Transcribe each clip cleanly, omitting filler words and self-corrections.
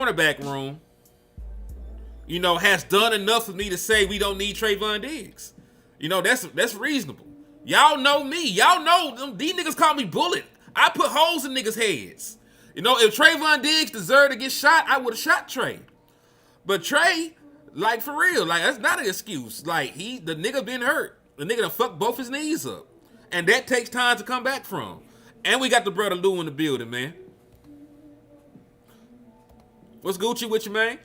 cornerback room, has done enough for me to say we don't need Trevon Diggs. That's reasonable. Y'all know me. Y'all know these niggas call me Bullet. I put holes in niggas' heads. If Trevon Diggs deserved to get shot, I would have shot Trey. But Trey, like for real, like that's not an excuse. Like the nigga been hurt. The nigga done fucked both his knees up. And that takes time to come back from. And we got the brother Lou in the building, man. What's Gucci with you, man?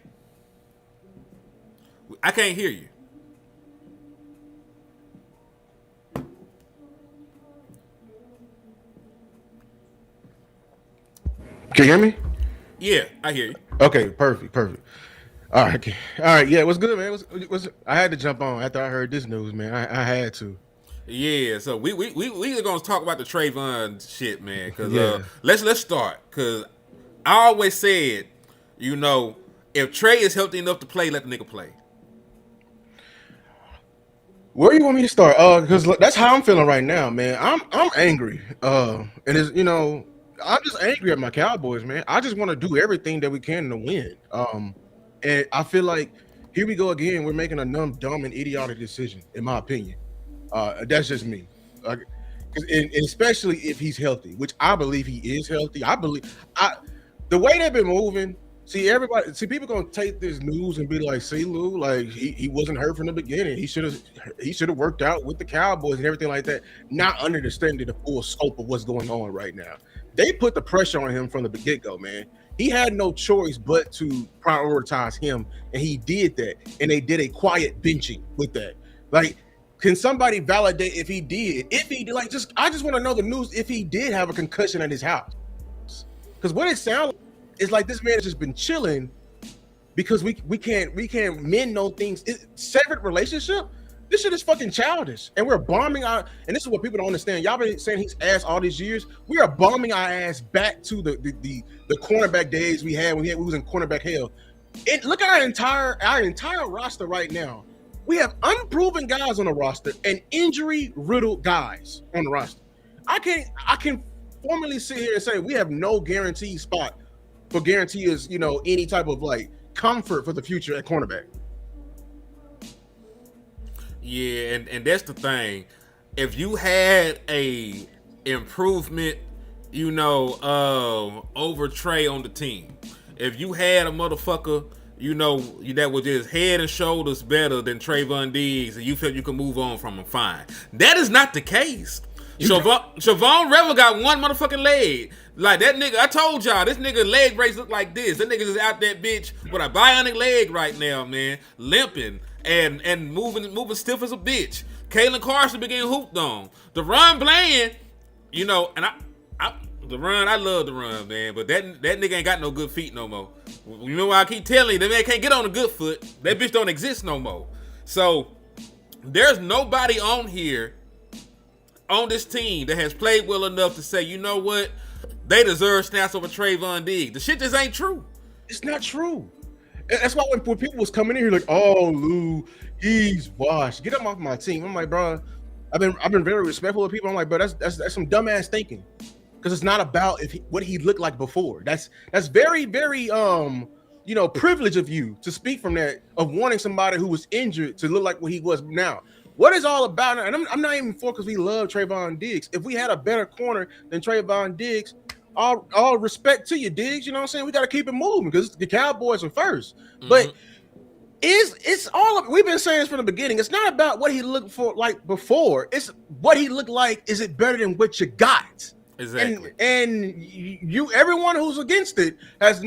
I can't hear you. Can you hear me? Yeah, I hear you. Okay, perfect. All right, okay. All right, yeah, what's good, man? I had to jump on after I heard this news, man. I had to. Yeah, so we are gonna talk about the Trevon shit, man. Cause Yeah. let's start. Cause I always said, if Trey is healthy enough to play, let the nigga play. Where you want me to start? Because that's how I'm feeling right now, man. I'm angry. And it's I'm just angry at my Cowboys, man. I just want to do everything that we can to win. And I feel like here we go again. We're making a dumb, and idiotic decision, in my opinion. That's just me. And especially if he's healthy, which I believe he is healthy. The way they've been moving. People gonna take this news and be like, "See, Lou, like he wasn't hurt from the beginning. He should have worked out with the Cowboys and everything like that." Not understanding the full scope of what's going on right now. They put the pressure on him from the get-go, man. He had no choice but to prioritize him, and he did that. And they did a quiet benching with that. Like, can somebody validate if he did? If he did, I just want to know the news if he did have a concussion at his house. Because what it sounds like is like this man has just been chilling because we can't mend no things. Severed relationship. This shit is fucking childish, and we're bombing our. And this is what people don't understand. Y'all been saying he's ass all these years. We are bombing our ass back to the cornerback days we had when we was in cornerback hell. Look at our entire roster right now. We have unproven guys on the roster and injury riddled guys on the roster. I can formally sit here and say we have no guaranteed spot for guarantee us, any type of like comfort for the future at cornerback. Yeah, and that's the thing. If you had a improvement, over Trey on the team, if you had a motherfucker, that was just head and shoulders better than Trevon Diggs, and you felt you could move on from him, fine. That is not the case. Siobhan Revel got one motherfucking leg. Like that nigga, I told y'all, this nigga leg brace look like this. That nigga is out that bitch with a bionic leg right now, man, limping and moving stiff as a bitch. Kalen Carson began hooped on. The run Bland, and I love the run, man, but that nigga ain't got no good feet no more. You know why I keep telling you, that man can't get on a good foot. That bitch don't exist no more. So there's nobody on here on this team that has played well enough to say, you know what, they deserve snaps over Trevon Diggs. The shit just ain't true. It's not true. And that's why when people was coming in here like, oh, Lou, he's washed. Get him off my team. I'm like, bro, I've been very respectful of people. I'm like, bro, that's some dumbass thinking. Because it's not about what he looked like before. That's very, very privilege of you to speak from that, of wanting somebody who was injured to look like what he was now. What is all about it? And I'm not even for because we love Trevon Diggs. If we had a better corner than Trevon Diggs, all respect to you, Diggs. You know what I'm saying? We got to keep it moving because the Cowboys are first. Mm-hmm. But it's all we've been saying this from the beginning. It's not about what he looked for like before. It's what he looked like. Is it better than what you got? Exactly. And everyone who's against it has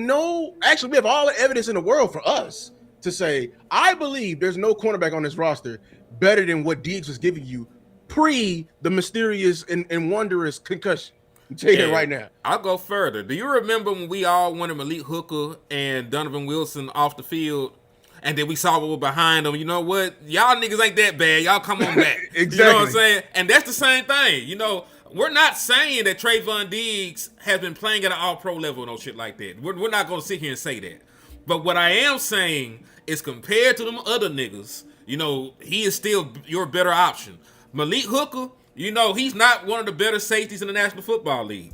actually, we have all the evidence in the world for us to say, I believe there's no cornerback on this roster better than what Diggs was giving you pre the mysterious and wondrous concussion. I'm telling you right now. I'll go further. Do you remember when we all wanted Malik Hooker and Donovan Wilson off the field? And then we saw what was behind them. You know what? Y'all niggas ain't that bad. Y'all come on back. Exactly. You know what I'm saying? And that's the same thing. We're not saying that Trevon Diggs has been playing at an all-pro level or no shit like that. We're not going to sit here and say that. But what I am saying is compared to them other niggas, he is still your better option. Malik Hooker, he's not one of the better safeties in the National Football League.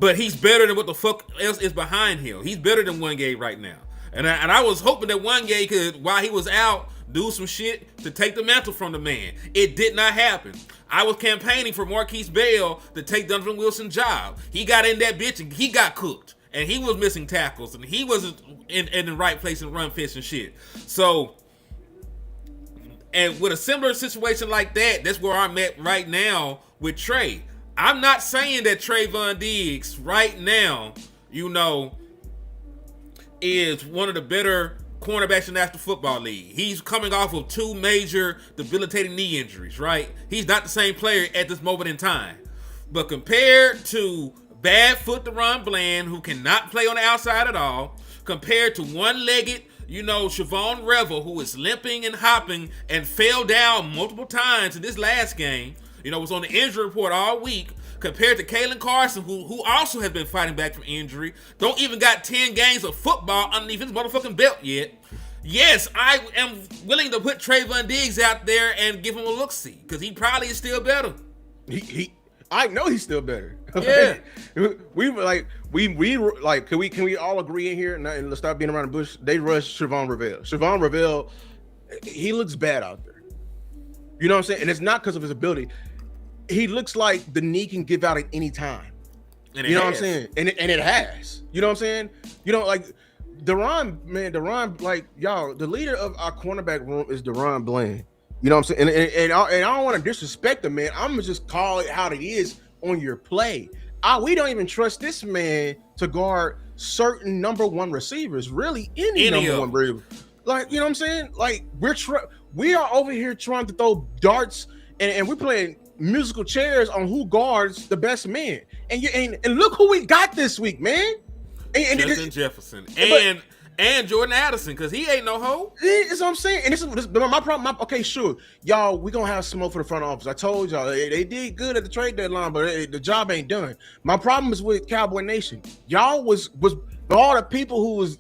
but he's better than what the fuck else is behind him. He's better than One Gay right now. And I was hoping that One Gay could, while he was out, do some shit to take the mantle from the man. It did not happen. I was campaigning for Marquise Bell to take Donovan Wilson's job. He got in that bitch and he got cooked. And he was missing tackles and he wasn't in the right place and run fits and shit. So, and with a similar situation like that, that's where I'm at right now with Trey. I'm not saying that Trevon Diggs right now, is one of the better cornerbacks in the National Football League. He's coming off of 2 major debilitating knee injuries, right? He's not the same player at this moment in time. But compared to bad foot DeRon Bland, who cannot play on the outside at all, compared to one-legged, Siobhan Revel, who is limping and hopping and fell down multiple times in this last game, was on the injury report all week, compared to Kalen Carson, who also has been fighting back from injury, don't even got 10 games of football underneath his motherfucking belt yet. Yes, I am willing to put Trevon Diggs out there and give him a look-see, because he probably is still better. I know he's still better. Yeah. Can we all agree in here and let's stop being around the bush? They rushed Trevon Revel. Trevon Revel, he looks bad out there. You know what I'm saying? And it's not because of his ability. He looks like the knee can give out at any time. And you know what I'm saying? And it has. You know what I'm saying? Like DeRon, like, y'all, the leader of our cornerback room is DeRon Bland. You know what I'm saying? And I don't want to disrespect him, man. I'm gonna just call it how it is on your play. We don't even trust this man to guard certain number 1 receivers, really any number 1 receiver. Like, you know what I'm saying? Like, we are over here trying to throw darts and we're playing musical chairs on who guards the best man. And look who we got this week, man. Justin Jefferson and Jordan Addison, because he ain't no hoe. That's what I'm saying. And this is my problem. Okay, sure. Y'all, we're going to have smoke for the front office. I told y'all, they did good at the trade deadline, but the job ain't done. My problem is with Cowboy Nation. Y'all was all the people who was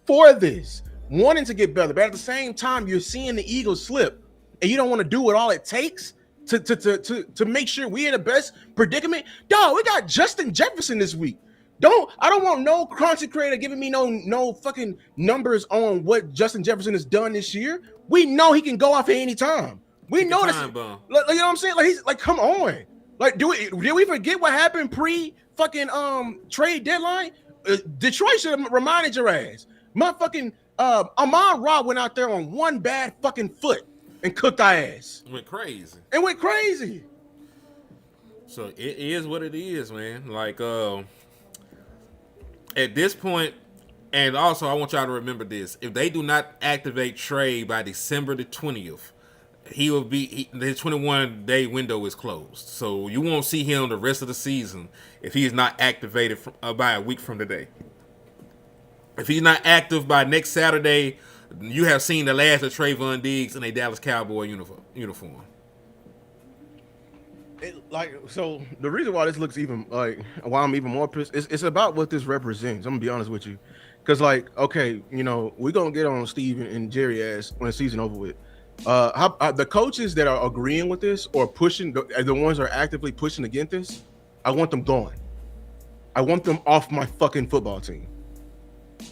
for this, wanting to get better. But at the same time, you're seeing the Eagles slip, and you don't want to do what all it takes to make sure we in the best predicament. Dog, we got Justin Jefferson this week. I don't want no content creator giving me no fucking numbers on what Justin Jefferson has done this year. We know he can go off at any time. We know this. You know what I'm saying? Like, he's like, come on. Like, did we forget what happened pre fucking trade deadline? Detroit should have reminded your ass. Motherfucking Amon Ra went out there on one bad fucking foot and cooked our ass. Went crazy. So it is what it is, man. Like, at this point, and also I want y'all to remember this: if they do not activate Trey by December the 20th, his 21-day window is closed. So you won't see him the rest of the season if he is not activated by a week from today. If he's not active by next Saturday, you have seen the last of Trevon Diggs in a Dallas Cowboy uniform. So the reason why this looks even why I'm even more pissed, it's about what this represents. I'm gonna be honest with you, because okay, we're gonna get on Steve and Jerry ass when the season over with. The coaches that are agreeing with this or pushing, the ones that are actively pushing against this, I want them gone. I want them off my fucking football team.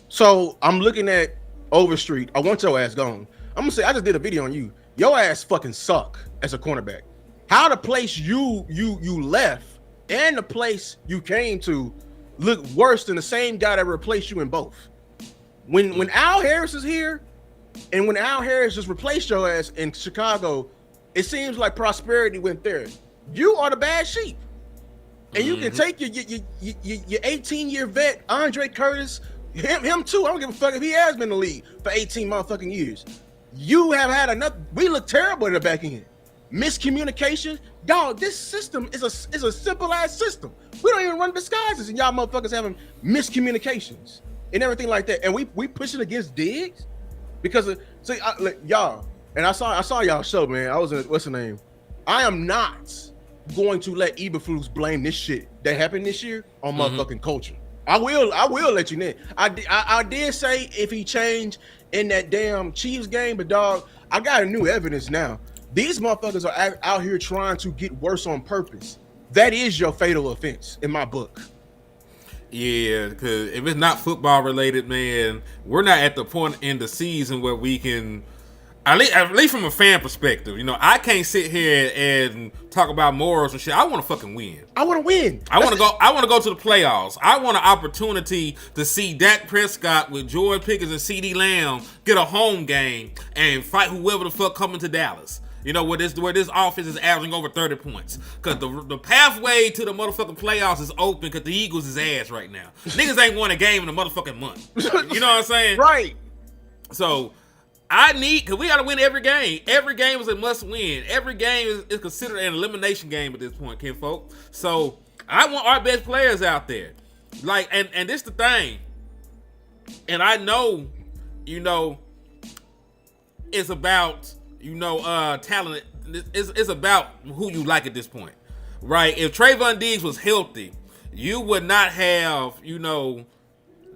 So I'm looking at Overstreet. I want your ass gone. I'm gonna say I just did a video on you. Your ass fucking suck as a cornerback. How the place you left and the place you came to look worse than the same guy that replaced you in both. When Al Harris is here, and when Al Harris just replaced your ass in Chicago, it seems like prosperity went there. You are the bad sheep, and you can take your 18-year vet Andre Curtis, him too. I don't give a fuck if he has been in the league for 18 motherfucking years. You have had enough. We look terrible in the back end. Miscommunication, dog. This system is a simple ass system. We don't even run disguises, and y'all motherfuckers having miscommunications and everything like that. And we pushing against Diggs because of y'all. And I saw y'all show, man. I was in what's the name? I am not going to let Eberflus blame this shit that happened this year on motherfucking culture. I will let you know. I did say if he changed in that damn Chiefs game, but dog, I got a new evidence now. These motherfuckers are out here trying to get worse on purpose. That is your fatal offense in my book. Yeah, because if it's not football related, man, we're not at the point in the season where we can, at least from a fan perspective, I can't sit here and talk about morals and shit. I want to fucking win. I want to win. I want to go. I want to go to the playoffs. I want an opportunity to see Dak Prescott with George Pickens and CeeDee Lamb get a home game and fight whoever the fuck coming to Dallas. Where this offense is averaging over 30 points. Because the pathway to the motherfucking playoffs is open because the Eagles is ass right now. Niggas ain't won a game in a motherfucking month. You know what I'm saying? Right. So, because we got to win every game. Every game is a must win. Every game is considered an elimination game at this point, kinfolk. So, I want our best players out there. And this the thing. And I know, it's about... talent. It's about who you like at this point, right? If Trevon Diggs was healthy, you would not have,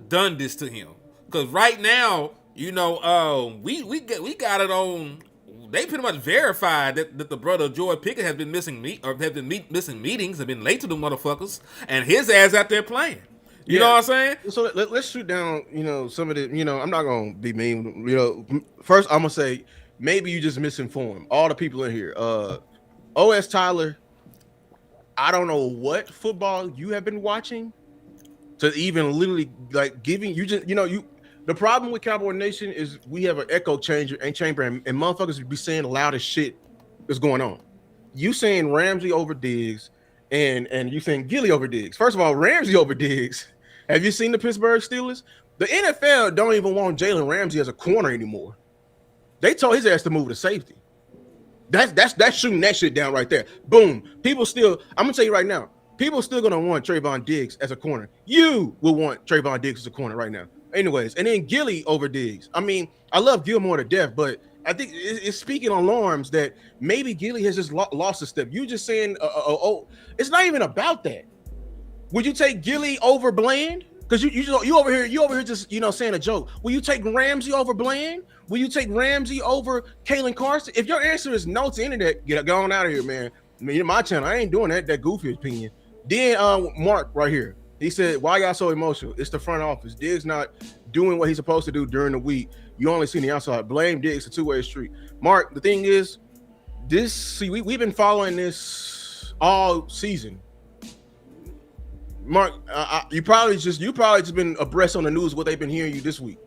done this to him. Because right now, we got it on. They pretty much verified that the brother George Pickens has been missing missing meetings, have been late to the motherfuckers, and his ass out there playing. You know what I'm saying? So let's shoot down, some of the, I'm not gonna be mean. First I'm gonna say, maybe you just misinformed all the people in here. O.S. Tyler, I don't know what football you have been watching to even literally giving you just the problem with Cowboy Nation is we have an echo chamber and motherfuckers be saying the loudest shit that's going on. You saying Ramsey over Diggs and you saying Gilly over Diggs. First of all, Ramsey over Diggs. Have you seen the Pittsburgh Steelers? The NFL don't even want Jalen Ramsey as a corner anymore. They told his ass to move to safety. That's shooting that shit down right there. Boom. People still, I'm gonna tell you right now, people still gonna want Trevon Diggs as a corner. You will want Trevon Diggs as a corner right now. Anyways, and then Gilly over Diggs. I mean, I love Gilmore to death, but I think it's speaking alarms that maybe Gilly has just lost a step. You just saying, it's not even about that. Would you take Gilly over Bland? Because you over here just saying a joke. Will you take Ramsey over Bland? Will you take Ramsey over Kalen Carson? If your answer is no to any of that, get on out of here, man. I mean, my channel, I ain't doing that goofy opinion. Then Mark right here. He said, why y'all so emotional? It's the front office. Diggs not doing what he's supposed to do during the week. You only see the outside. Blame Diggs, a two-way street. Mark, the thing is, we've been following this all season. Mark, you probably just been abreast on the news of what they've been hearing you this week.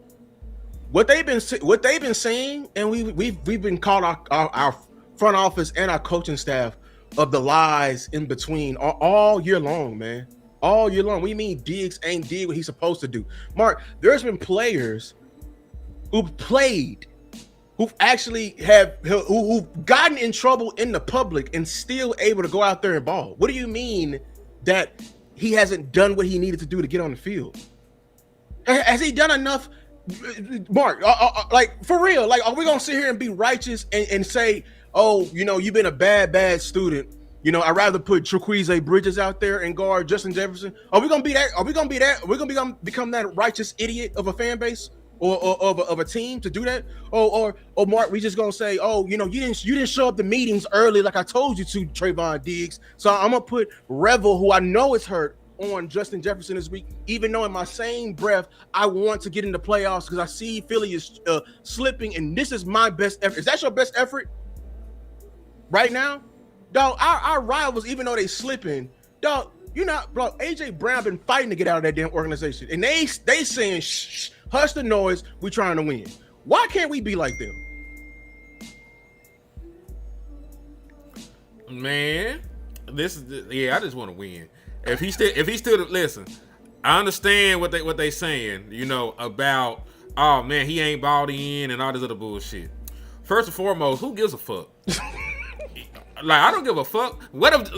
What they've been saying, and we've been called our front office and our coaching staff of the lies in between all year long, man. All year long. We mean Diggs ain't did what he's supposed to do. Mark, there's been players who've played, who've gotten in trouble in the public and still able to go out there and ball. What do you mean that he hasn't done what he needed to do to get on the field? Has he done enough? Mark, for real, are we gonna sit here and be righteous and say, oh, you've been a bad student? I'd rather put Traquise Bridges out there and guard Justin Jefferson. Are we gonna be that? Are we gonna become that righteous idiot of a fan base or of a team to do that? Or Mark, we just gonna say, oh, you didn't show up to meetings early like I told you to, Trevon Diggs. So I'm gonna put Revel, who I know is hurt, on Justin Jefferson this week, even though in my same breath I want to get into playoffs because I see Philly is slipping, and this is my best effort. Is that your best effort right now? Dog, our rivals, even though they slipping, dog, bro, AJ Brown been fighting to get out of that damn organization. And they saying, shh, hush the noise, we trying to win. Why can't we be like them? Man, I just want to win. If he still listen, I understand what they saying, about, oh man, he ain't bought in and all this other bullshit. First and foremost, who gives a fuck? I don't give a fuck. If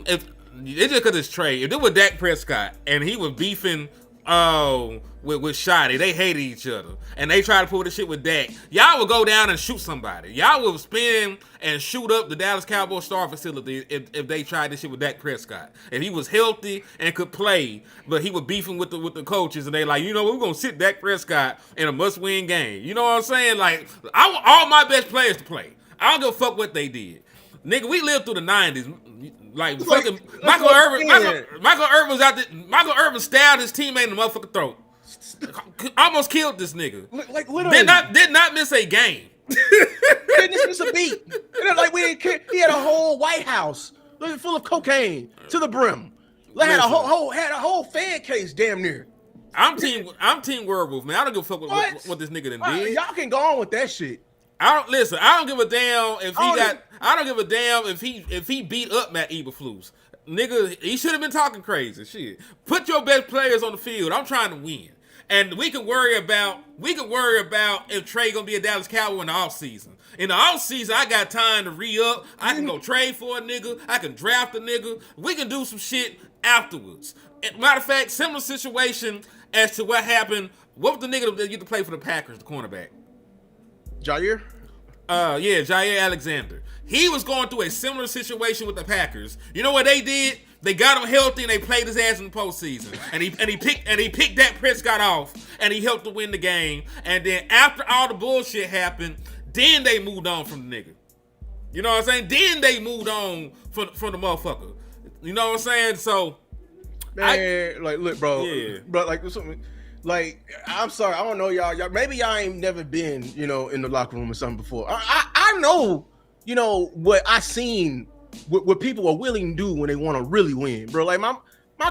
it's just because it's Trey. If it was Dak Prescott and he was beefing with Shotty, they hated each other, and they try to pull this shit with Dak, y'all would go down and shoot somebody. Y'all would spin and shoot up the Dallas Cowboys star facility if they tried this shit with Dak Prescott. If he was healthy and could play, but he was beefing with the coaches, and they we're gonna sit Dak Prescott in a must-win game. You know what I'm saying? I want all my best players to play. I don't give a fuck what they did. Nigga, we lived through the 90s. Like It's fucking like Michael Irvin. man. Michael Irvin was out there. Michael Irvin stabbed his teammate in the motherfucking throat. Almost killed this nigga. Like literally. Did not miss a game. Didn't miss a beat. And like we didn't care. He had a whole White House full of cocaine to the brim. Like, had a whole fan case damn near. I'm team Werewolf, man. I don't give a fuck what this nigga done did. Y'all can go on with that shit. I don't give a damn if I don't give a damn if he beat up Matt Eberflus. Nigga, he should have been talking crazy. Shit. Put your best players on the field. I'm trying to win. And we can worry about if Trey gonna be a Dallas Cowboy in the offseason. In the offseason, I got time to re-up. I can go trade for a nigga. I can draft a nigga. We can do some shit afterwards. Matter of fact, similar situation as to what happened. What was the nigga that used to play for the Packers, the cornerback? Jair? Yeah, Jair Alexander. He was going through a similar situation with the Packers. You know what they did? They got him healthy and they played his ass in the postseason. And he picked Dak Prescott off and he helped to win the game. And then after all the bullshit happened, then they moved on from the nigga. You know what I'm saying? Then they moved on from the motherfucker. You know what I'm saying? So, man, look, bro. Yeah. Bro, I'm sorry, I don't know y'all. Maybe y'all ain't never been, in the locker room or something before. I know, what I seen, what people are willing to do when they want to really win, bro. Like my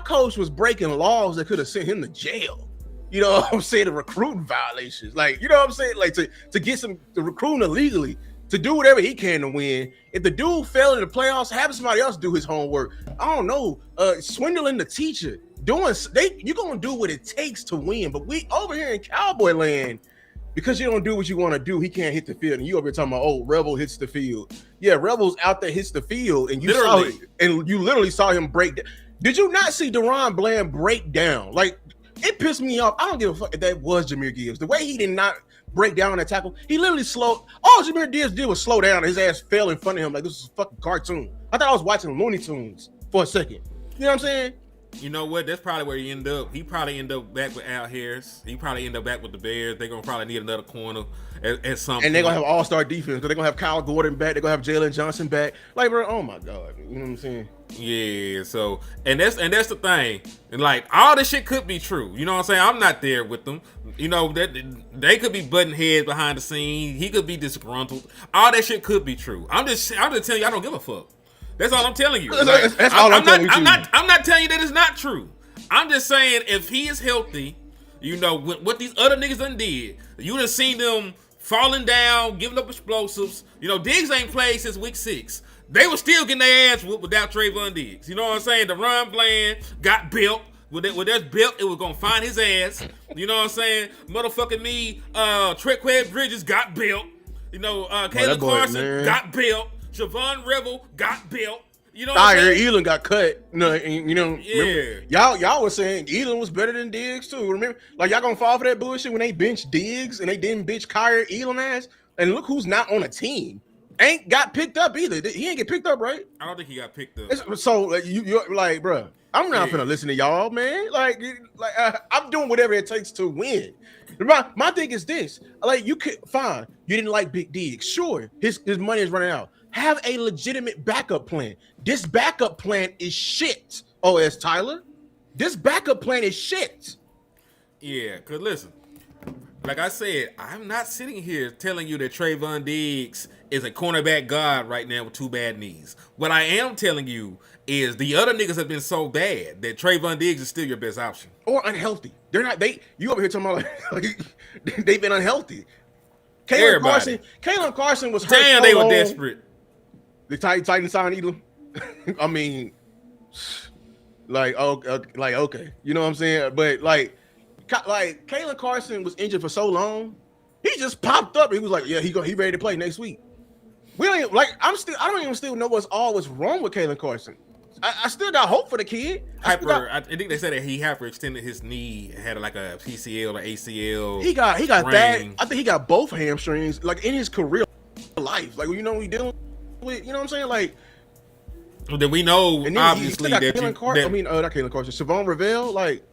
coach was breaking laws that could have sent him to jail. You know what I'm saying? The recruiting violations, like, you know what I'm saying? Like to get the recruiting illegally, to do whatever he can to win. If the dude fell in the playoffs, have somebody else do his homework. I don't know, swindling the teacher. You're gonna do what it takes to win, but we over here in Cowboy land, because you don't do what you want to do, he can't hit the field, and you over here talking about, oh, Rebel hits the field. Yeah, Rebel's out there hits the field, and you literally saw him break down. Did you not see Deron Bland break down? Like, it pissed me off. I don't give a fuck if that was Jahmyr Gibbs. The way he did not break down on that tackle, he literally slowed. All Jahmyr Gibbs did was slow down, and his ass fell in front of him like this was a fucking cartoon. I thought I was watching Looney Tunes for a second. You know what I'm saying? You know what? That's probably where he ended up. He probably ended up back with Al Harris. He probably ended up back with the Bears. They're going to probably need another corner at some point. And they're going to have all-star defense because they're going to have Kyle Gordon back. They're going to have Jalen Johnson back. Like, bro, oh, my God. You know what I'm saying? Yeah, so, and that's the thing. And, like, all this shit could be true. You know what I'm saying? I'm not there with them. You know, that they could be butting heads behind the scenes. He could be disgruntled. All that shit could be true. I'm just telling you, I don't give a fuck. That's all I'm telling you. That's all I'm telling you. I'm not telling you that it's not true. I'm just saying if he is healthy, what these other niggas done did, you done seen them falling down, giving up explosives. Diggs ain't played since week 6. They were still getting their ass whooped without Trevon Diggs. You know what I'm saying? The run plan got built. With that built, it was gonna find his ass. You know what I'm saying? Motherfucking me, Trequay Bridges got built. Caleb Carson got built. Javon Rebel got built. You know what I'm saying? Elam got cut. Yeah. Remember, y'all were saying Elam was better than Diggs too. Remember? Like, y'all gonna fall for that bullshit when they benched Diggs and they didn't bench Kyrie Elam ass? And look who's not on a team. Ain't got picked up either. He ain't get picked up, right? I don't think he got picked up. So like, you're like, bro, I'm not finna listen to y'all, man. Like I'm doing whatever it takes to win. My thing is this. Like, you could fine. You didn't like Big Diggs. Sure, his money is running out. Have a legitimate backup plan. This backup plan is shit. OS Tyler. This backup plan is shit. Yeah, because listen, like I said, I'm not sitting here telling you that Trevon Diggs is a cornerback god right now with 2 bad knees. What I am telling you is the other niggas have been so bad that Trevon Diggs is still your best option. Or unhealthy. They're not. You over here talking about like they've been unhealthy. Kalen Carson was hurt. Damn, they were desperate. The Titans signed Elam. I mean, okay, you know what I'm saying? But like Kalen Carson was injured for so long, he just popped up. He was like, yeah, he ready to play next week. We don't even, I don't even still know what's wrong with Kalen Carson. I still got hope for the kid. I think they said that he hyperextended his knee, had like a PCL or ACL. He got that. I think he got both hamstrings like in his career life. Like, you know what we dealing with, you know what I'm saying? Like, then we know obviously that not Kalen Carson, Savon Revel, like,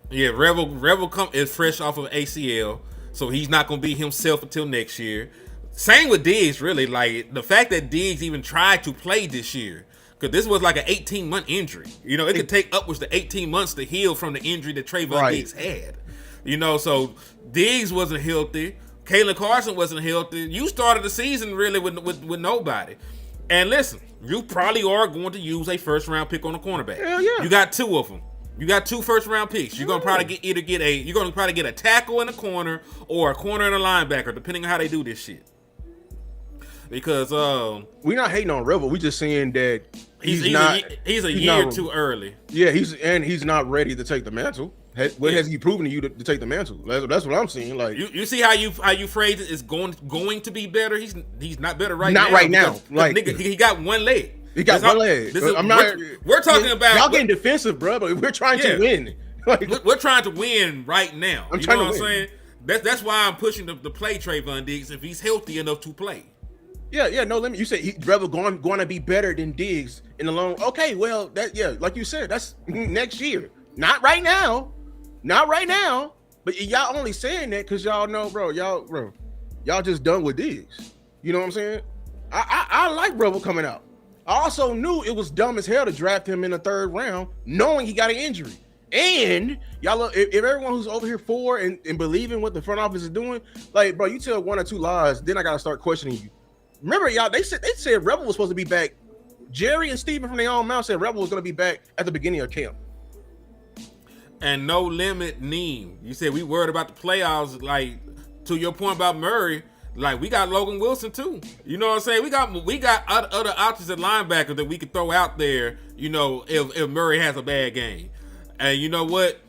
yeah, Revel is fresh off of ACL, so he's not gonna be himself until next year. Same with Diggs, really. Like, the fact that Diggs even tried to play this year, Because this was like an 18-month injury. You know, it could take upwards to 18 months to heal from the injury that Trevon Diggs had. You know, so Diggs wasn't healthy. Kalen Carson wasn't healthy. You started the season really with nobody. And listen, you probably are going to use a first-round pick on a cornerback. Hell yeah. You got 2 of them. You got 2 first-round picks. You're gonna probably get a tackle in a corner or a corner and a linebacker, depending on how they do this shit. Because we're not hating on Rebel. We're just saying that he's a year too early. Yeah, he's not ready to take the mantle. What has he proven to you to take the mantle? That's what I'm seeing. Like you see how you phrase it is going to be better. He's not better right now. Not right now. Like nigga, he got one leg. He got one leg. We're talking about y'all getting defensive, bro. But we're trying to win. Like, we're trying to win right now. You know what I'm saying? That's why I'm pushing to play Trevon Diggs if he's healthy enough to play. Yeah, no limit. You said Rebel going to be better than Diggs in the long. Okay, well, like you said, that's next year. Not right now. But y'all only saying that because y'all know, y'all just done with Diggs. You know what I'm saying? I like Rebel coming out. I also knew it was dumb as hell to draft him in the 3rd round, knowing he got an injury. And y'all, if everyone who's over here for and believing what the front office is doing, like, bro, you tell 1 or 2 lies, then I gotta start questioning you. Remember, y'all, they said Rebel was supposed to be back. Jerry and Steven from their own mouth said Rebel was gonna be back at the beginning of camp. And no limit Neem. You said we worried about the playoffs. Like, to your point about Murray, like, we got Logan Wilson too. You know what I'm saying? We got other options at linebacker that we could throw out there, you know, if Murray has a bad game. And you know what?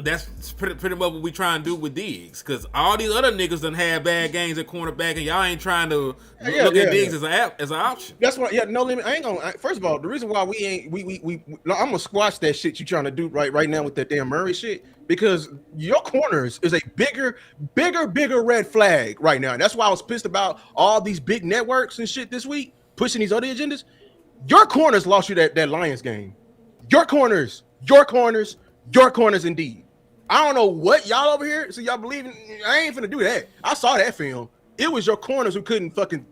That's pretty much what we try and do with Diggs. Because all these other niggas done had bad games at cornerback, and y'all ain't trying to look at Diggs as an option. That's why, no limit. I ain't gonna. First of all, the reason why I'm gonna squash that shit you trying to do right now with that damn Murray shit, because your corners is a bigger red flag right now. And that's why I was pissed about all these big networks and shit this week pushing these other agendas. Your corners lost you that Lions game. Your corners indeed. I don't know what y'all over here, so y'all believe in, I ain't finna do that. I saw that film. It was your corners who couldn't fucking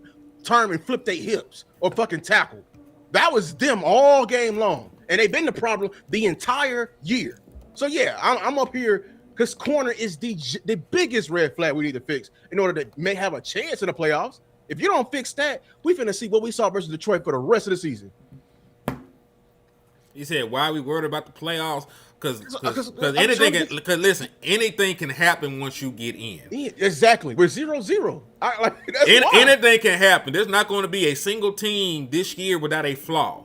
turn and flip their hips or fucking tackle. That was them all game long. And they've been the problem the entire year. So yeah, I'm up here because corner is the biggest red flag we need to fix in order to may have a chance in the playoffs. If you don't fix that, we finna see what we saw versus Detroit for the rest of the season. You said, why are we worried about the playoffs? Because anything can happen once you get in. Exactly. We're 0-0. Anything can happen. There's not going to be a single team this year without a flaw.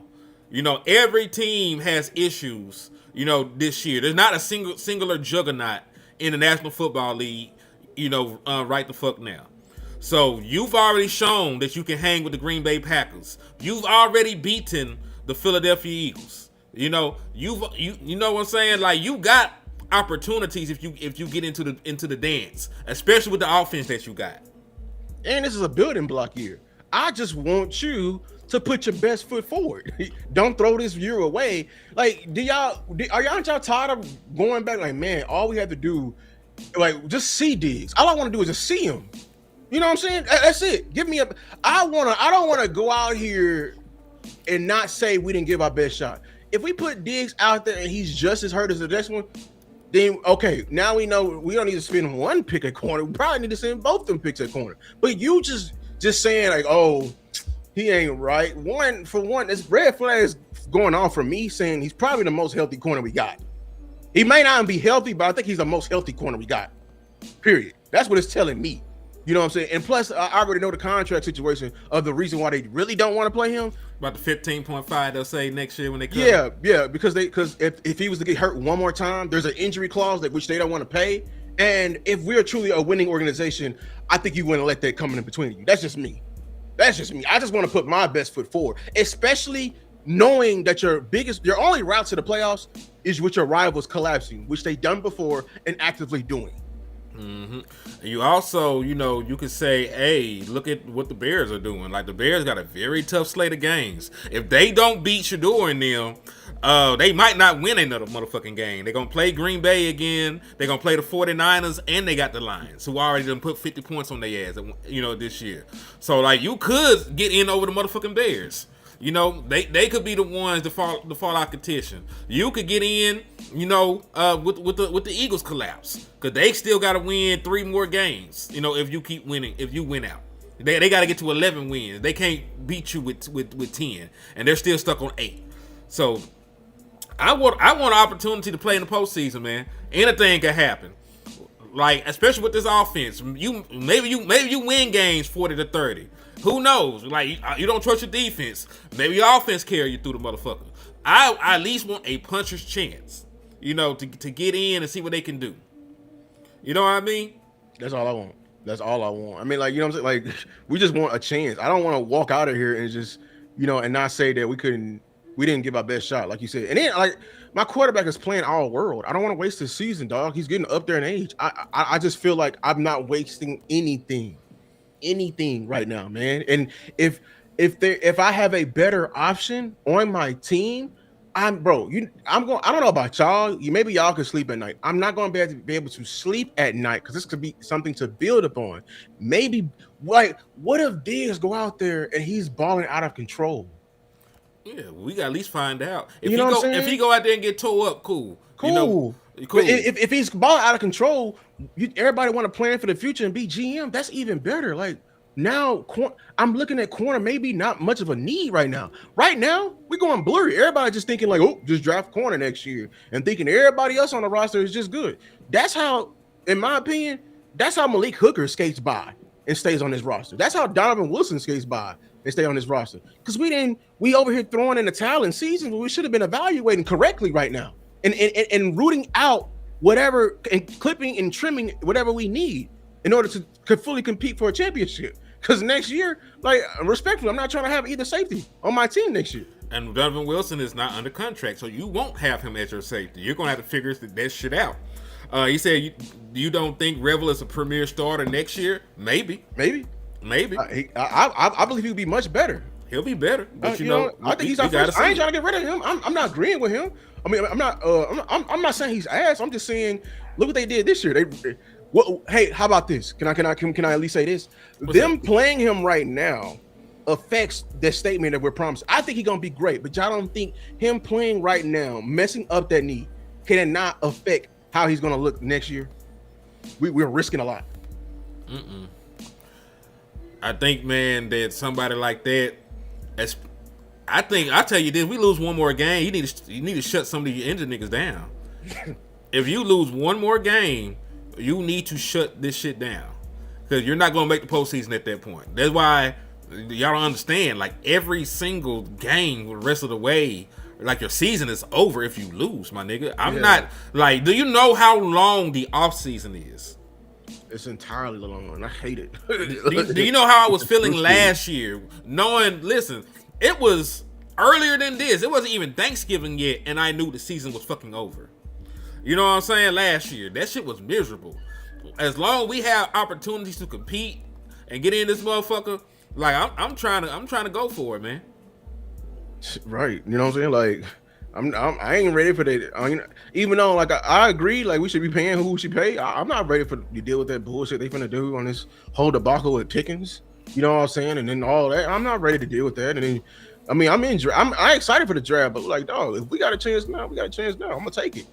You know, every team has issues, you know, this year. There's not a singular juggernaut in the National Football League, you know, right the fuck now. So you've already shown that you can hang with the Green Bay Packers. You've already beaten the Philadelphia Eagles. You know, you know what I'm saying? Like, you got opportunities if you get into the dance, especially with the offense that you got. And this is a building block year. I just want you to put your best foot forward. Don't throw this year away. Like, aren't y'all tired of going back? Like, man, all we have to do, like, just see Diggs. All I want to do is just see him. You know what I'm saying? That's it. Give me I don't want to go out here and not say we didn't give our best shot. If we put Diggs out there and he's just as hurt as the next one, then okay, now we know we don't need to spend one pick at corner. We probably need to send both them picks at corner. But you just saying like, oh, he ain't right. For one, this red flag is going on for me saying he's probably the most healthy corner we got. He may not be healthy, but I think he's the most healthy corner we got. Period. That's what it's telling me. You know what I'm saying? And plus, I already know the contract situation of the reason why they really don't want to play him. About the 15.5 they'll say next year when they come. Yeah, because if he was to get hurt one more time, there's an injury clause which they don't want to pay. And if we're truly a winning organization, I think you wouldn't let that come in between you. That's just me. I just want to put my best foot forward, especially knowing that your only route to the playoffs is with your rivals collapsing, which they've done before and actively doing. Mm-hmm. You also, you know, you could say, hey, look at what the Bears are doing. Like, the Bears got a very tough slate of games. If they don't beat Shador and them, they might not win another motherfucking game. They're going to play Green Bay again. They're going to play the 49ers, and they got the Lions, who already done put 50 points on their ass, you know, this year. So, like, you could get in over the motherfucking Bears. You know, they could be the ones to fall out competition. You could get in, with the Eagles collapse, because they still got to win 3 more games. You know, if you keep winning, if you win out, they got to get to 11 wins. They can't beat you with 10, and they're still stuck on 8. So I want an opportunity to play in the postseason, man. Anything can happen. Like, especially with this offense, maybe you win games 40-30. Who knows? Like, you don't trust your defense. Maybe your offense carry you through the motherfucker. I at least want a puncher's chance, to get in and see what they can do. You know what I mean? That's all I want. That's all I want. I mean, like, you know what I'm saying? Like, we just want a chance. I don't want to walk out of here and just, and not say that we didn't give our best shot, like you said. And then, like, my quarterback is playing all world. I don't want to waste his season, dog. He's getting up there in age. I just feel like I'm not wasting anything right now, man. And if I have a better option on my team, I don't know about y'all. Maybe y'all could sleep at night. I'm not going to be able to sleep at night because this could be something to build upon. Maybe, like, what if Diggs go out there and he's balling out of control? Yeah, we got to at least find out. If he go out there and get tore up, cool. Cool. But if he's balling out of control, everybody want to plan for the future and be GM. That's even better. Like, now I'm looking at corner, maybe not much of a need right now. Right now, we're going blurry. Everybody just thinking like, oh, just draft corner next year, and thinking everybody else on the roster is just good. That's how, in my opinion, that's how Malik Hooker skates by and stays on his roster. That's how Donovan Wilson skates by and stay on his roster. Because we over here throwing in the towel in seasons where we should have been evaluating correctly right now and rooting out whatever and clipping and trimming whatever we need in order to fully compete for a championship. Because next year, like, respectfully, I'm not trying to have either safety on my team next year. And Donovan Wilson is not under contract, so you won't have him as your safety. You're going to have to figure that shit out. He said, you don't think Revel is a premier starter next year? Maybe. I believe he'll be much better. He'll be better, but I think he's our first. I ain't trying to get rid of him. I'm not agreeing with him. I mean, I'm not saying he's ass. I'm just saying, look what they did this year. Hey, how about this? Can I at least say this? Playing him right now affects the statement that we're promised. I think he's gonna be great, but y'all don't think him playing right now, messing up that knee, can not affect how he's gonna look next year? We're risking a lot. I think, man, that somebody like that, I tell you this: we lose one more game, you need to shut some of these injured niggas down. If you lose one more game, you need to shut this shit down, because you're not gonna make the postseason at that point. That's why y'all don't understand. Like, every single game the rest of the way, like, your season is over if you lose, my nigga. I'm not like. Do you know how long the off season is? It's entirely long, and I hate it. Do you know how I was feeling last year? Listen, it was earlier than this. It wasn't even Thanksgiving yet, and I knew the season was fucking over. You know what I'm saying? Last year, that shit was miserable. As long as we have opportunities to compete and get in this motherfucker, like, I'm trying to go for it, man. Right. You know what I'm saying? Like, I ain't ready for that. Even though, like, I agree, like, we should be paying who we should pay. I'm not ready to deal with that bullshit they finna do on this whole debacle with Pickens. You know what I'm saying? And then all that. I'm not ready to deal with that. And then, I mean, I'm excited for the draft, but, like, dog, if we got a chance now, we got a chance now. I'm gonna take it.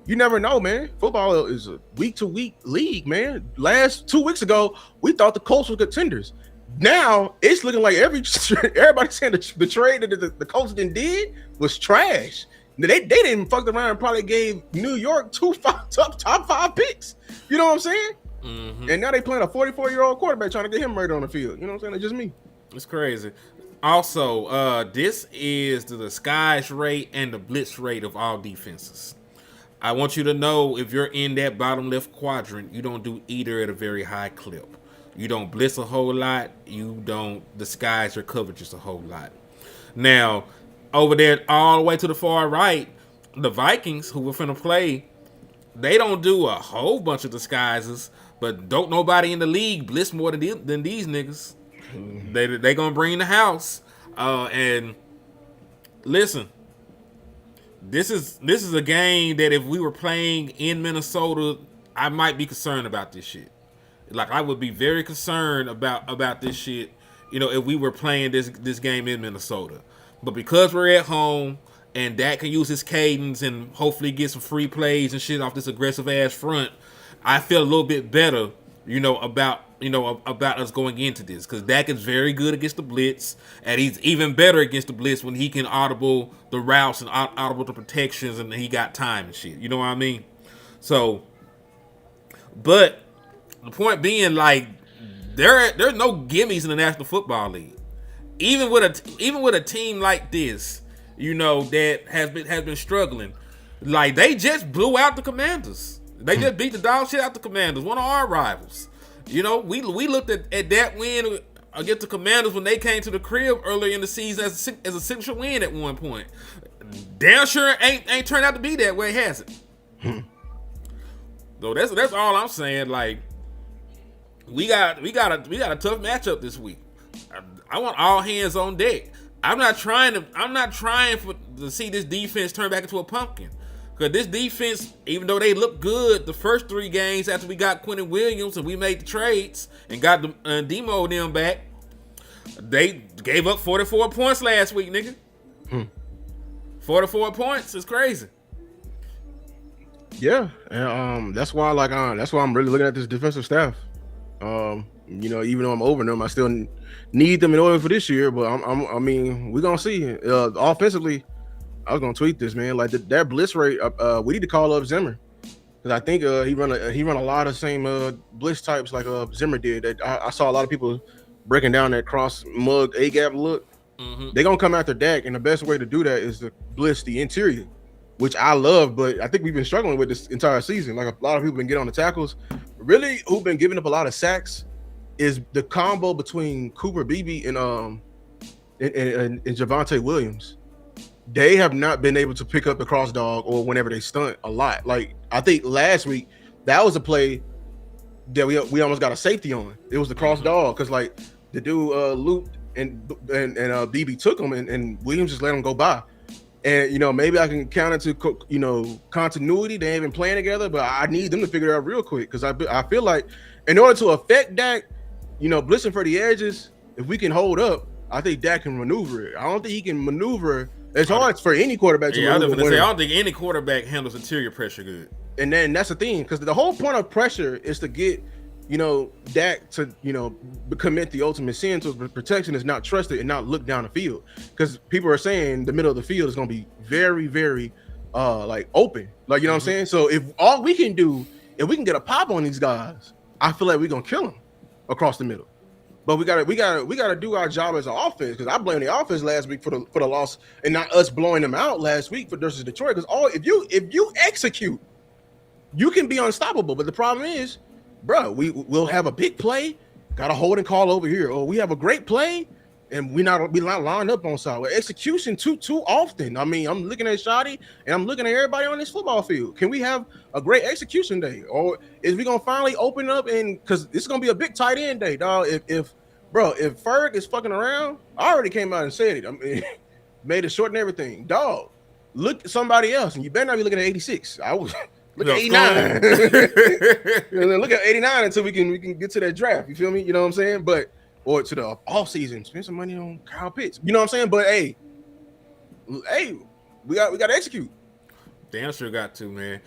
You never know, man. Football is a week-to-week league, man. Last 2 weeks ago, we thought the Colts were contenders. Now it's looking like everybody saying the trade that the Colts did was trash. They didn't fuck around and probably gave New York top 5 picks. You know what I'm saying? Mm-hmm. And now they playing a 44-year-old quarterback trying to get him murdered on the field. You know what I'm saying? It's just me. It's crazy. Also, this is the disguise rate and the blitz rate of all defenses. I want you to know, if you're in that bottom left quadrant, you don't do either at a very high clip. You don't blitz a whole lot. You don't disguise your coverages a whole lot. Now, over there all the way to the far right, the Vikings, who we're finna play, they don't do a whole bunch of disguises, but don't nobody in the league blitz more than these niggas. They gonna bring the house. And listen, this is a game that if we were playing in Minnesota, I might be concerned about this shit. Like, I would be very concerned about this shit, if we were playing this game in Minnesota. But because we're at home and Dak can use his cadence and hopefully get some free plays and shit off this aggressive ass front, I feel a little bit better, about us going into this, because Dak is very good against the blitz, and he's even better against the blitz when he can audible the routes and audible the protections, and he got time and shit. You know what I mean? So, but the point being, like, there's no gimmies in the National Football League. Even with a team like this, that has been struggling, like, they just blew out the Commanders. They just beat the dog shit out the Commanders, one of our rivals. We looked at that win against the Commanders when they came to the crib earlier in the season as a signature win at one point. Damn sure ain't turned out to be that way, has it? So that's all I'm saying. Like, we got a tough matchup this week. I want all hands on deck. I'm not trying to see this defense turn back into a pumpkin. Because this defense, even though they looked good the first 3 games after we got Quentin Williams and we made the trades and got the Demo them back, they gave up 44 points last week, nigga. 44 points is crazy. Yeah, and that's why I'm really looking at this defensive staff. Even though I'm over them, I still need them in order for this year. But we're gonna see. Offensively, I was gonna tweet this, man. Like that blitz rate, we need to call up Zimmer, because I think he run a lot of the same blitz types like Zimmer did. That I saw a lot of people breaking down that cross mug A gap look. Mm-hmm. They're gonna come after Dak, and the best way to do that is to blitz the interior, which I love. But I think we've been struggling with this entire season. Like, a lot of people been getting on the tackles. Really, who've been giving up a lot of sacks is the combo between Cooper Beebe and Javonte Williams. They have not been able to pick up the cross dog or whenever they stunt a lot. Like, I think last week that was a play that we almost got a safety on. It was the cross dog, because like the dude looped and Beebe took him, and Williams just let him go by. And maybe I can count it to continuity. They ain't been playing together, but I need them to figure it out real quick, because I feel like in order to affect Dak, blitzing for the edges, if we can hold up, I think Dak can maneuver it. I don't think he can maneuver. It's hard for any quarterback to maneuver. I don't think any quarterback handles interior pressure good. And then that's the thing, because the whole point of pressure is to get Dak to commit the ultimate sin. So protection is not trusted and not look down the field, because people are saying the middle of the field is going to be very, very like open, like, what I'm saying. So if all we can do, if we can get a pop on these guys, I feel like we're gonna kill them across the middle. But we gotta do our job as an offense, because I blame the offense last week for the loss and not us blowing them out last week versus Detroit. Because if you execute, you can be unstoppable. But the problem is, bro, we'll have a big play, got a holding call over here, or we have a great play and we not lined up on side. Well, execution too often. I mean, I'm looking at Shotty and I'm looking at everybody on this football field. Can we have a great execution day, or is we gonna finally open up? And because it's gonna be a big tight end day, dog. If Ferg is fucking around, I already came out and said it. I mean, made it short and everything, dog. Look at somebody else, and you better not be looking at 86. I was. Look at 89. And then look at 89 until we can get to that draft. You feel me? You know what I'm saying? Or to the off season, spend some money on Kyle Pitts. You know what I'm saying? But hey, we got to execute. Damn sure got to, man.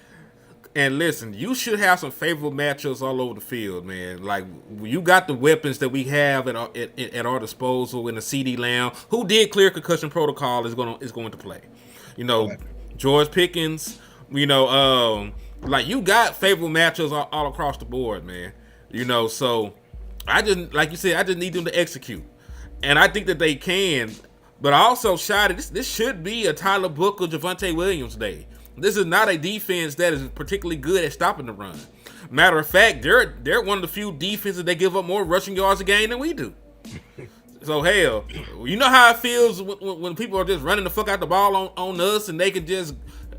And listen, you should have some favorable matchups all over the field, man. Like, you got the weapons that we have at our disposal in the CD Lamb, who did clear concussion protocol, is going to play. George Pickens. Like, you got favorable matchups all across the board, man. So I just, like you said, I just need them to execute, and I think that they can. But I also shot it. This should be a Tyler Booker, Javonte Williams day. This is not a defense that is particularly good at stopping the run. Matter of fact, they're one of the few defenses that give up more rushing yards a game than we do. So hell, you know how it feels when people are just running the fuck out the ball on us, and they can just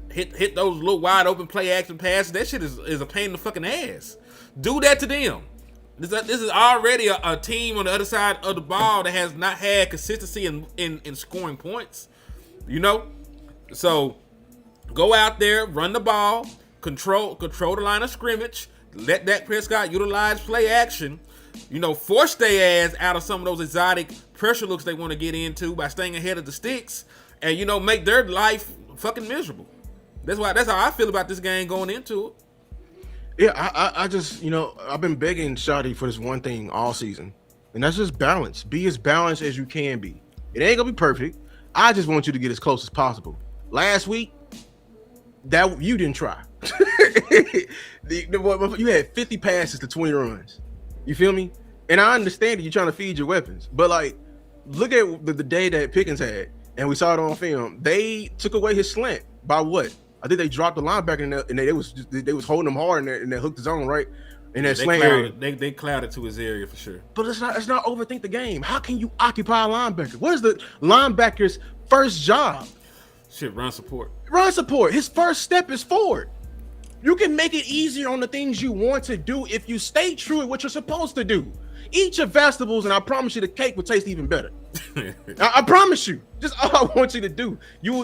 hit those little wide open play action passes. That shit is a pain in the fucking ass. Do that to them. This is already a team on the other side of the ball that has not had consistency in scoring points. So go out there, run the ball, control the line of scrimmage, let Dak Prescott utilize play action, force their ass out of some of those exotic pressure looks they want to get into by staying ahead of the sticks, and make their life fucking miserable. That's how I feel about this game going into it. Yeah, I just I've been begging Shotty for this one thing all season, and that's just balance. Be as balanced as you can be. It ain't gonna be perfect. I just want you to get as close as possible. Last week, that you didn't try. You had 50 passes to 20 runs. You feel me? And I understand that you're trying to feed your weapons, but like, look at the day that Pickens had, and we saw it on film. They took away his slant by what? I think they dropped the linebacker and they was holding him hard and they hooked the zone right in that slant area. They clouded to his area for sure. But it's not overthink the game. How can you occupy a linebacker? What is the linebacker's first job? Shit, run support. Run support. His first step is forward. You can make it easier on the things you want to do if you stay true at what you're supposed to do. Eat your vegetables, and I promise you the cake will taste even better. I promise you. Just all I want you to do. You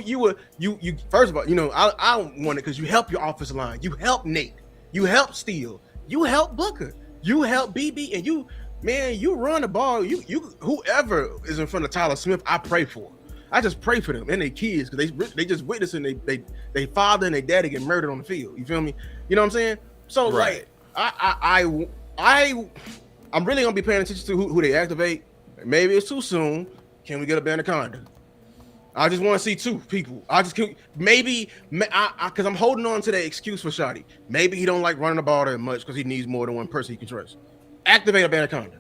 first of all, I want it because you help your offensive line. You help Nate. You help Steele. You help Booker. You help BB, and you run the ball. You whoever is in front of Tyler Smith, I pray for. I just pray for them and their kids because they just witnessing they father and their daddy get murdered on the field. You feel me? You know what I'm saying? So right. Like I'm really gonna be paying attention to who they activate. Maybe it's too soon. Can we get a Bandaconda? I just want to see two people. I just can't, maybe because I'm holding on to that excuse for Shotty. Maybe he don't like running the ball that much because he needs more than one person he can trust. Activate a Bandaconda.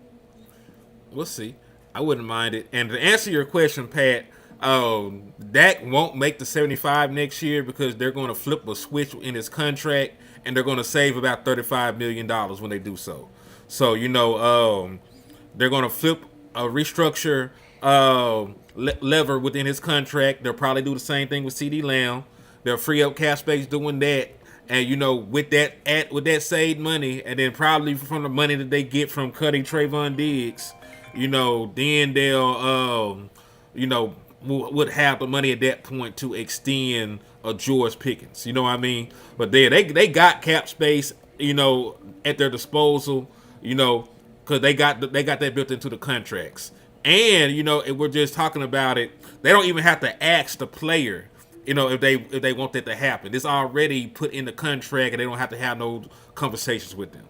We'll see. I wouldn't mind it. And to answer your question, Pat, Dak won't make the 75 next year because they're going to flip a switch in his contract and they're going to save about $35 million when they do so. So, they're going to flip a restructure lever within his contract. They'll probably do the same thing with CD Lamb. They'll free up cap space doing that. And, with that saved money and then probably from the money that they get from cutting Trevon Diggs, then they'll, would have the money at that point to extend a George Pickens. You know what I mean? But they got cap space, at their disposal, because they got that built into the contracts. And, if we're just talking about it, they don't even have to ask the player, if they want that to happen. It's already put in the contract and they don't have to have no conversations with them.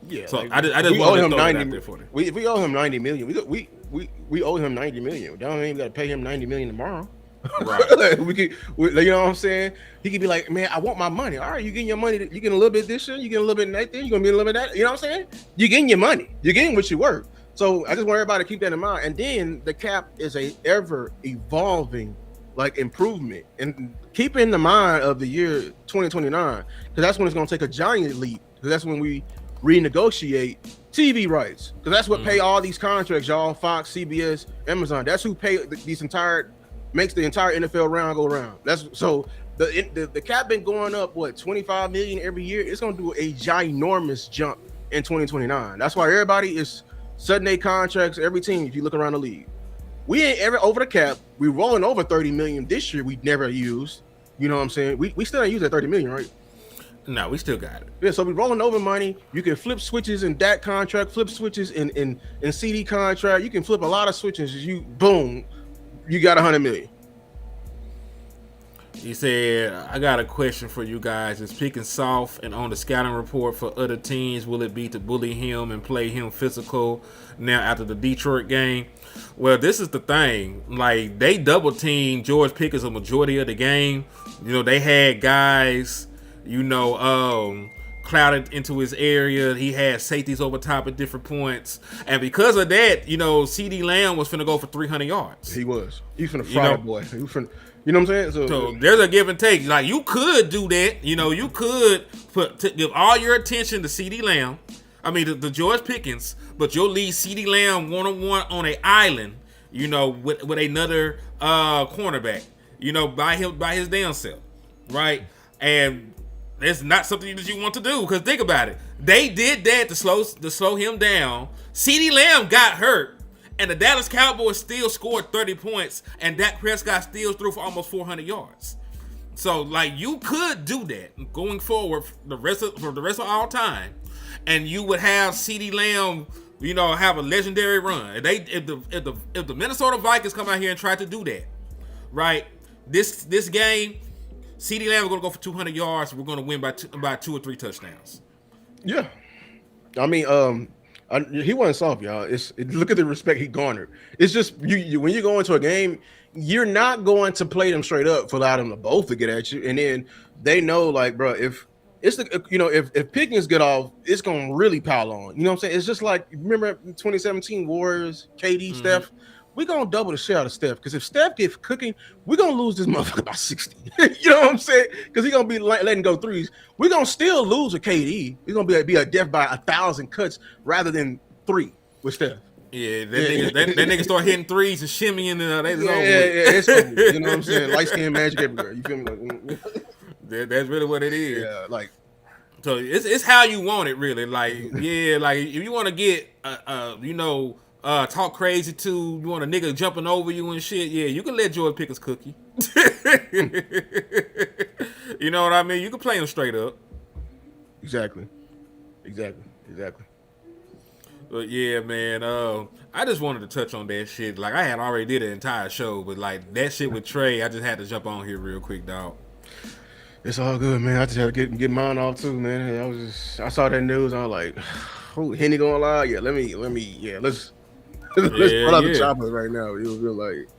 Yeah. So I just want to throw that out there for them. If we owe him $90 million, we owe him $90 million. We don't even got to pay him $90 million tomorrow. Right. you know what I'm saying? He could be like, man, I want my money. All right, you getting your money. You getting a little bit this year. You getting a little bit that. You gonna be a little bit that. You know what I'm saying? You getting your money. You're getting what you worth. So I just want everybody to keep that in mind. And then the cap is a ever evolving improvement, and keep in the mind of the year 2029 because that's when it's gonna take a giant leap. Because that's when we renegotiate TV rights. Because that's what pay all these contracts, y'all. Fox, CBS, Amazon. That's who pay makes the entire NFL round go around. That's so the cap been going up 25 million every year. It's gonna do a ginormous jump in 2029. That's why everybody is setting their contracts. Every team, if you look around the league, we ain't ever over the cap. We rolling over 30 million this year. We never used. You know what I'm saying? We still ain't use that 30 million, right? No, we still got it. Yeah, so we rolling over money. You can flip switches in that contract, flip switches in CD contract. You can flip a lot of switches. Boom. You got 100 million. He said, I got a question for you guys. Is Pickens soft and on the scouting report for other teams? Will it be to bully him and play him physical now after the Detroit game? Well, this is the thing. They double teamed George Pickens a majority of the game. They had guys, clouded into his area. He had safeties over top at different points. And because of that, CD Lamb was finna go for 300 yards. He was. He finna fry that boy. He finna, you know what I'm saying? So there's a give and take. You could do that. You could give all your attention to CD Lamb. I mean, the George Pickens, but you'll leave CD Lamb one-on-one on an island, with another cornerback, by his damn self, right? And it's not something that you want to do because think about it. They did that to slow him down. CD Lamb got hurt, and the Dallas Cowboys still scored 30 points, and Dak Prescott still threw for almost 400 yards. So, you could do that going forward for the rest of all time, and you would have CD Lamb have a legendary run. If the Minnesota Vikings come out here and try to do that, right? This game, CeeDee Lamb is gonna go for 200 yards. We're gonna win by 2 or 3 touchdowns. Yeah, I mean, he wasn't soft, y'all. Look at the respect he garnered. It's just you when you go into a game, you're not going to play them straight up for allowing them to both to get at you, and then they know, like, bro, if if Pickens get off, it's gonna really pile on. You know what I'm saying? It's just like, remember 2017 Warriors, KD, Steph. We're gonna double the shit out of Steph, because if Steph gets cooking, we're gonna lose this motherfucker by 60. You know what I'm saying? Because he's gonna be letting go threes. We're gonna still lose with KD. He's gonna be a death by 1,000 cuts rather than 3 with Steph. Yeah, that nigga start hitting threes and shimmying, and it's cool. You know what I'm saying? Light skin magic everywhere. You feel me? That's really what it is. Yeah, like, so it's how you want it, really. Like, yeah, like if you want to get talk crazy too, you want a nigga jumping over you and shit, yeah, you can let George Pickens cook you. You know what I mean? You can play him straight up. Exactly. But yeah, man, I just wanted to touch on that shit. Like, I had already did an entire show, but like that shit with Trey, I just had to jump on here real quick, dog. It's all good, man. I just had to get mine off too, man. I saw that news. I was like, "Who Henny going live? Yeah, let's pull out the choppers right now." It was real, like,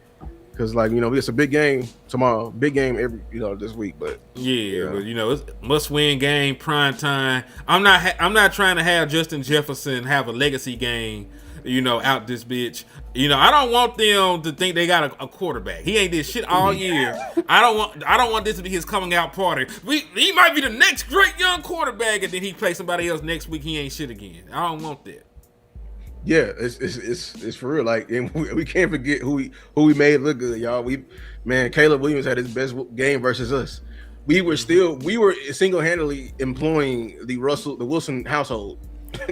because, like, it's a big game tomorrow, big game every this week, but but it's must win game, prime time. I'm not trying to have Justin Jefferson have a legacy game, out this bitch. I don't want them to think they got a quarterback. He ain't did shit all year. I don't want this to be his coming out party. He might be the next great young quarterback, and then he play somebody else next week. He ain't shit again. I don't want that. Yeah, it's for real. Like, and we can't forget who we made look good, y'all. Caleb Williams had his best game versus us. We were single-handedly employing the Wilson household.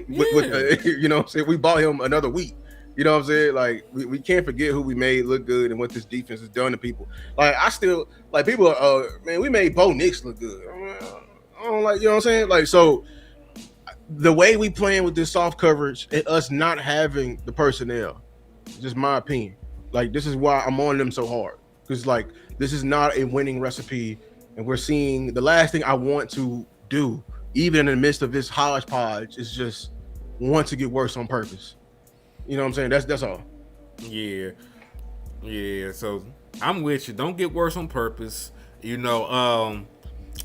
With we bought him another week. You know what I'm saying? Like, we can't forget who we made look good and what this defense has done to people. Like, I still, like, people are, we made Bo Nix look good. I don't like, you know what I'm saying? Like, so the way we playing with this soft coverage and us not having the personnel, just my opinion. Like, this is why I'm on them so hard. Because, like, this is not a winning recipe. And we're seeing the last thing I want to do, even in the midst of this hodgepodge, is just want to get worse on purpose. You know what I'm saying? That's all. Yeah. So I'm with you. Don't get worse on purpose. It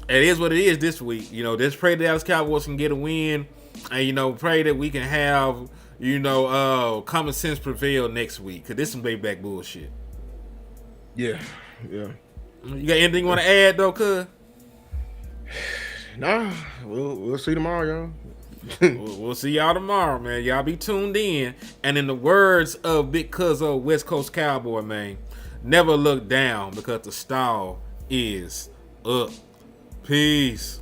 is what it is this week. Just pray the Dallas Cowboys can get a win, and pray that we can have common sense prevail next week. Cause this is some way back bullshit. Yeah. You got anything you want to add though, cuz? Nah, we'll see tomorrow, y'all. We'll see y'all tomorrow, man. Y'all be tuned in. And in the words of Big Cuzzo, West Coast Cowboy, man, never look down because the stall is up. Peace.